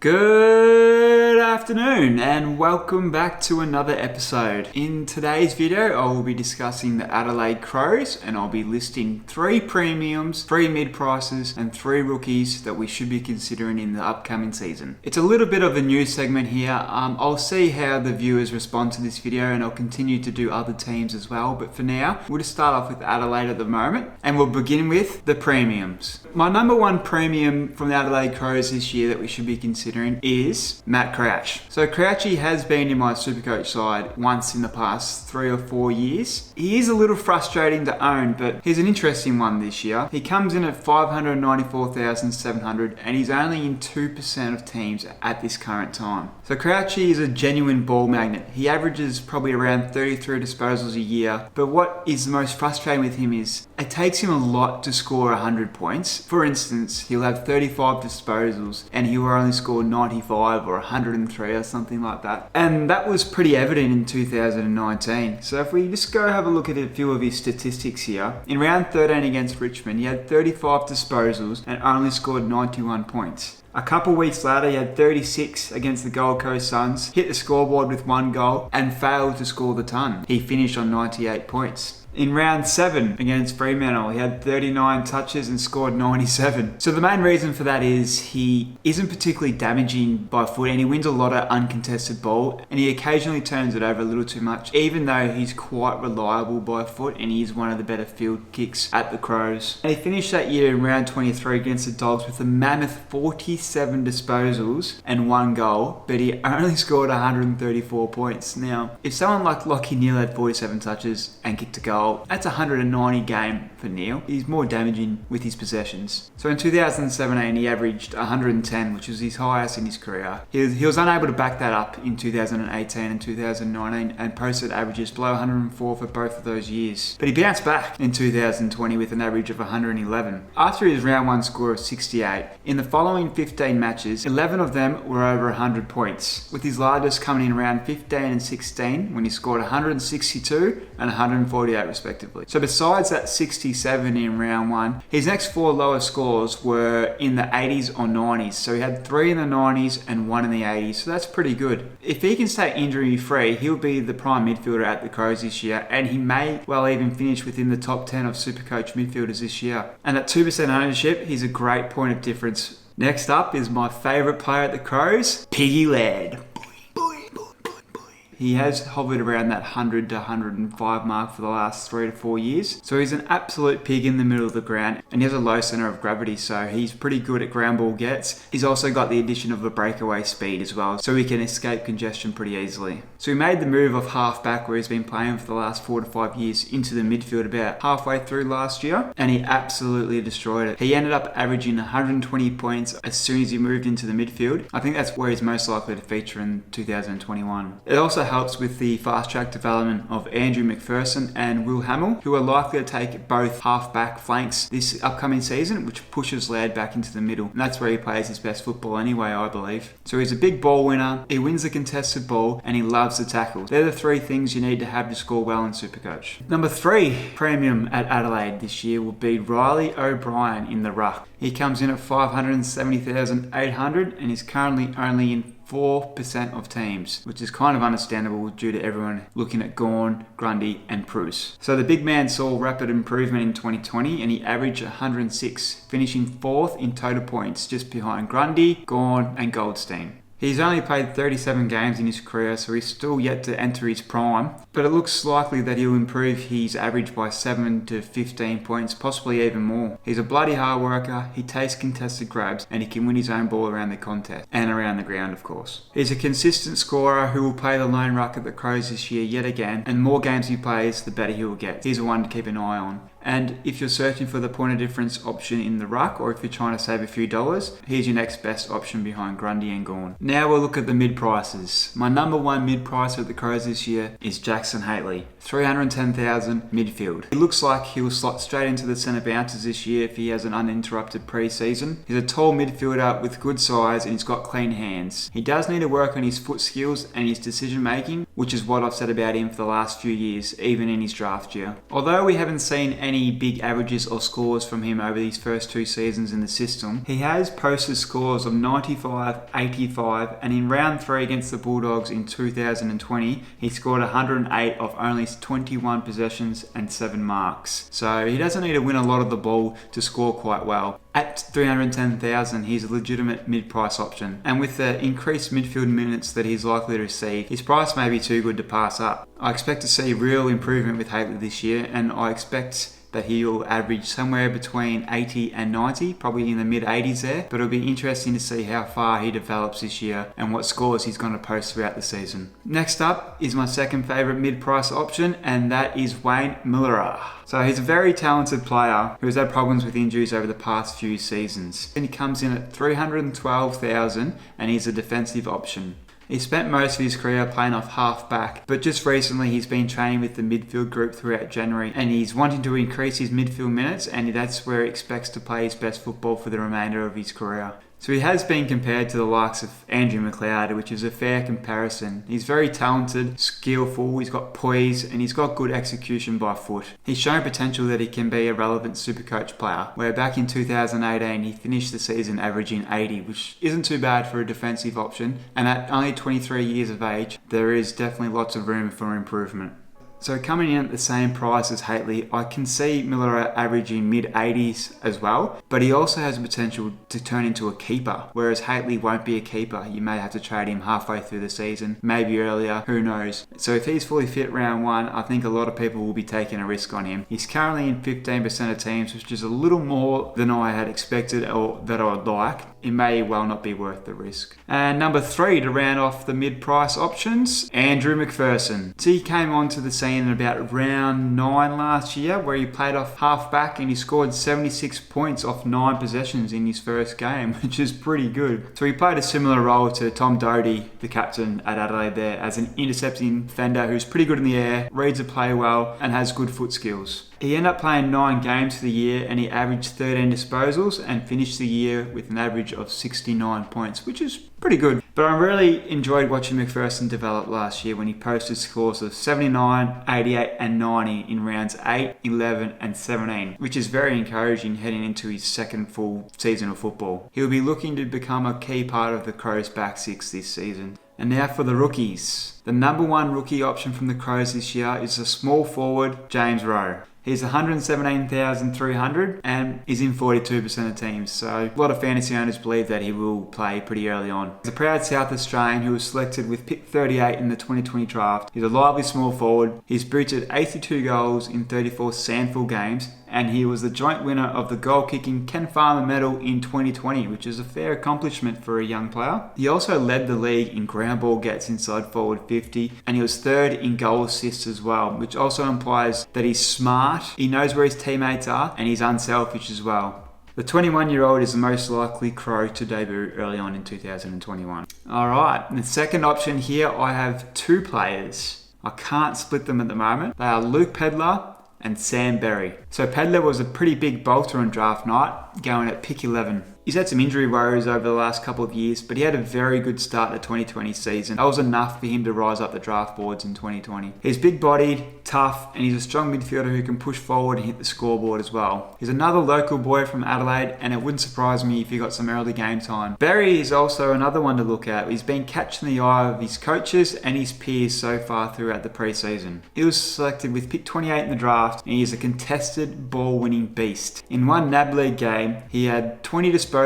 Good afternoon and welcome back to another episode. In today's video, I will be discussing the Adelaide Crows and I'll be listing 3 premiums, 3 mid-prices and 3 rookies that we should be considering in the upcoming season. It's a little bit of a news segment here. I'll see how the viewers respond to this video and I'll continue to do other teams as well. But for now, we'll just start off with Adelaide at the moment and we'll begin with the premiums. My number 1 premium from the Adelaide Crows this year that we should be considering is Matt Crouch. So Crouchy has been in my Supercoach side once in the past 3 or 4 years. He is a little frustrating to own, but he's an interesting one this year. He comes in at 594,700 and he's only in 2% of teams at this current time. So Crouchy is a genuine ball magnet. He averages probably around 33 disposals a year, but what is the most frustrating with him is it takes him a lot to score 100 points. For instance, he'll have 35 disposals and he will only score 95 or 103 or something like that. And that was pretty evident in 2019. So if we just go have a look at a few of his statistics here. In round 13 against Richmond, he had 35 disposals and only scored 91 points. A couple weeks later, he had 36 against the Gold Coast Suns, hit the scoreboard with 1 goal and failed to score the ton. He finished on 98 points. In round 7 against Fremantle, he had 39 touches and scored 97. So the main reason for that is he isn't particularly damaging by foot and he wins a lot of uncontested ball and he occasionally turns it over a little too much, even though he's quite reliable by foot and he is one of the better field kicks at the Crows. And he finished that year in round 23 against the Dogs with a mammoth 47 disposals and 1 goal, but he only scored 134 points. Now, if someone like Lachie Neale had 47 touches and kicked a goal, that's 190 game for Neale. He's more damaging with his possessions. So in 2017, he averaged 110, which was his highest in his career. He was unable to back that up in 2018 and 2019 and posted averages below 104 for both of those years. But he bounced back in 2020 with an average of 111. After his round 1 score of 68, in the following 15 matches, 11 of them were over 100 points, with his largest coming in round 15 and 16 when he scored 162 and 148 respectively. So besides that 67 in round 1, his next 4 lowest scores were in the 80s or 90s. So he had 3 in the 90s and 1 in the 80s. So that's pretty good. If he can stay injury free, he'll be the prime midfielder at the Crows this year and he may well even finish within the top 10 of Supercoach midfielders this year. And at 2% ownership, he's a great point of difference. Next up is my favourite player at the Crows, Piggy Laird. He has hovered around that 100 to 105 mark for the last 3 to 4 years. So he's an absolute pig in the middle of the ground and he has a low centre of gravity, so he's pretty good at ground ball gets. He's also got the addition of a breakaway speed as well, so he can escape congestion pretty easily. So he made the move of half back where he's been playing for the last 4 to 5 years into the midfield about halfway through last year and he absolutely destroyed it. He ended up averaging 120 points as soon as he moved into the midfield. I think that's where he's most likely to feature in 2021. It also helps with the fast-track development of Andrew McPherson and Will Hamill, who are likely to take both half-back flanks this upcoming season, which pushes Laird back into the middle. And that's where he plays his best football anyway, I believe. So he's a big ball winner, he wins the contested ball, and he loves the tackles. They're the 3 things you need to have to score well in Supercoach. Number 3 premium at Adelaide this year will be Rory OBrien in the ruck. He comes in at 570,800 and is currently only in 4% of teams, which is kind of understandable due to everyone looking at Gawn, Grundy and Bruce. So the big man saw rapid improvement in 2020 and he averaged 106, finishing 4th in total points just behind Grundy, Gawn and Goldstein. He's only played 37 games in his career, so he's still yet to enter his prime, but it looks likely that he'll improve his average by 7 to 15 points, possibly even more. He's a bloody hard worker, he takes contested grabs, and he can win his own ball around the contest, and around the ground of course. He's a consistent scorer who will play the lone ruck at the Crows this year yet again, and the more games he plays, the better he will get. He's the one to keep an eye on. And if you're searching for the point of difference option in the ruck, or if you're trying to save a few dollars, here's your next best option behind Grundy and Gawn. Now we'll look at the mid-prices. My number 1 mid-pricer at the Crows this year is Jackson Hale. 310,000 midfield. It looks like he will slot straight into the centre bounces this year if he has an uninterrupted pre-season. He's a tall midfielder with good size and he's got clean hands. He does need to work on his foot skills and his decision making, which is what I've said about him for the last few years, even in his draft year. Although we haven't seen any any big averages or scores from him over these first 2 seasons in the system, he has posted scores of 95, 85, and in round 3 against the Bulldogs in 2020, he scored 108 off only 21 possessions and 7 marks. So he doesn't need to win a lot of the ball to score quite well. At 310,000, he's a legitimate mid-price option. And with the increased midfield minutes that he's likely to receive, his price may be too good to pass up. I expect to see real improvement with Hale this year, and I expect that he'll average somewhere between 80 and 90, probably in the mid-80s there. But it'll be interesting to see how far he develops this year and what scores he's going to post throughout the season. Next up is my second favourite mid-price option, and that is Wayne Milera. So he's a very talented player who has had problems with injuries over the past few seasons. And he comes in at 312,000 and he's a defensive option. He spent most of his career playing off half-back, but just recently he's been training with the midfield group throughout January, and he's wanting to increase his midfield minutes, and that's where he expects to play his best football for the remainder of his career. So he has been compared to the likes of Andrew McLeod, which is a fair comparison. He's very talented, skillful, he's got poise, and he's got good execution by foot. He's shown potential that he can be a relevant Supercoach player, where back in 2018 he finished the season averaging 80, which isn't too bad for a defensive option, and at only 23 years of age, there is definitely lots of room for improvement. So coming in at the same price as Hale, I can see Miller averaging mid-80s as well, but he also has the potential to turn into a keeper, whereas Hale won't be a keeper. You may have to trade him halfway through the season, maybe earlier, who knows. So if he's fully fit round 1, I think a lot of people will be taking a risk on him. He's currently in 15% of teams, which is a little more than I had expected or that I would like. It may well not be worth the risk. And number 3, to round off the mid-price options, Andrew McPherson. So he came onto the scene in about round 9 last year, where he played off half-back and he scored 76 points off 9 possessions in his first game, which is pretty good. So he played a similar role to Tom Doty, the captain at Adelaide there, as an intercepting defender who's pretty good in the air, reads the play well, and has good foot skills. He ended up playing 9 games for the year and he averaged 13 disposals and finished the year with an average of 69 points, which is pretty good. But I really enjoyed watching McPherson develop last year when he posted scores of 79, 88 and 90 in rounds 8, 11 and 17, which is very encouraging heading into his second full season of football. He'll be looking to become a key part of the Crows' back 6 this season. And now for the rookies. The number 1 rookie option from the Crows this year is a small forward, James Rowe. He's 117,300 and is in 42% of teams, so a lot of fantasy owners believe that he will play pretty early on. He's a proud South Australian who was selected with pick 38 in the 2020 draft. He's a lively small forward. He's booted 82 goals in 34 SANFL games, and he was the joint winner of the goal-kicking Ken Farmer medal in 2020, which is a fair accomplishment for a young player. He also led the league in ground ball gets inside forward 50, and he was 3rd in goal assists as well, which also implies that he's smart, he knows where his teammates are, and he's unselfish as well. The 21-year-old is the most likely Crow to debut early on in 2021. Alright, the second option here, I have 2 players. I can't split them at the moment. They are Luke Pedlar and Sam Berry. So Pedlar was a pretty big bolter on draft night, going at pick 11. He's had some injury worries over the last couple of years, but he had a very good start to the 2020 season. That was enough for him to rise up the draft boards in 2020. He's big-bodied, tough, and he's a strong midfielder who can push forward and hit the scoreboard as well. He's another local boy from Adelaide, and it wouldn't surprise me if he got some early game time. Berry is also another one to look at. He's been catching the eye of his coaches and his peers so far throughout the pre-season. He was selected with pick 28 in the draft, and he is a contested ball-winning beast. In one NAB League game, he had 20 disposals,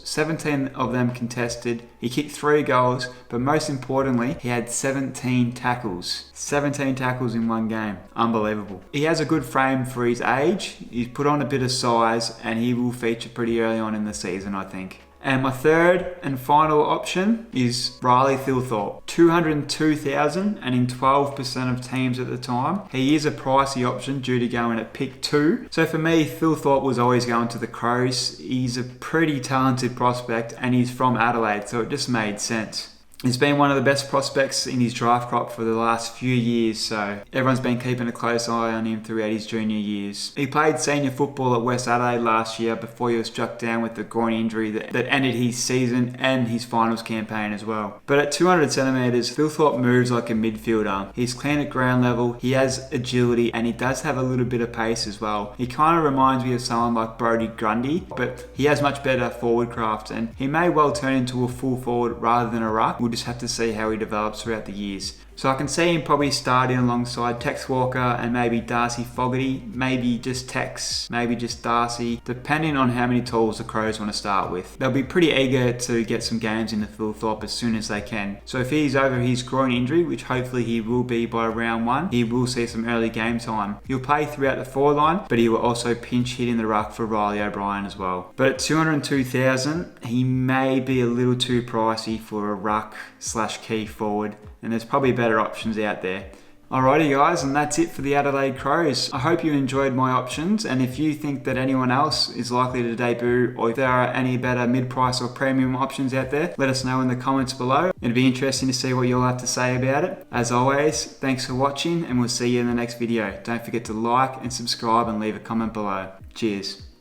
17 of them contested. He kicked 3 goals, but most importantly, he had 17 tackles. 17 tackles in one game. Unbelievable. He has a good frame for his age. He's put on a bit of size, and he will feature pretty early on in the season, I think. And my third and final option is Riley Philthorpe. 202,000 and in 12% of teams at the time. He is a pricey option due to going at pick 2. So for me, Philthorpe was always going to the Crows. He's a pretty talented prospect and he's from Adelaide, so it just made sense. He's been one of the best prospects in his draft crop for the last few years, so everyone's been keeping a close eye on him throughout his junior years. He played senior football at West Adelaide last year before he was struck down with the groin injury that ended his season and his finals campaign as well. But at 200 centimetres, Philthorpe moves like a midfielder. He's clean at ground level, he has agility, and he does have a little bit of pace as well. He kind of reminds me of someone like Brodie Grundy, but he has much better forward craft, and he may well turn into a full forward rather than a ruck. We'll just have to see how he develops throughout the years. So I can see him probably starting alongside Tex Walker and maybe Darcy Fogarty, maybe just Tex, maybe just Darcy, depending on how many tools the Crows want to start with. They'll be pretty eager to get some games into Philthorpe as soon as they can. So if he's over his groin injury, which hopefully he will be by round 1, he will see some early game time. He'll play throughout the forward line, but he will also pinch hit in the ruck for Rory OBrien as well. But at 202,000, he may be a little too pricey for a ruck / key forward, and there's probably better options out there. Alrighty guys, and that's it for the Adelaide Crows. I hope you enjoyed my options, and if you think that anyone else is likely to debut, or if there are any better mid-price or premium options out there, let us know in the comments below. It'd be interesting to see what you'll have to say about it. As always, thanks for watching, and we'll see you in the next video. Don't forget to like and subscribe and leave a comment below. Cheers.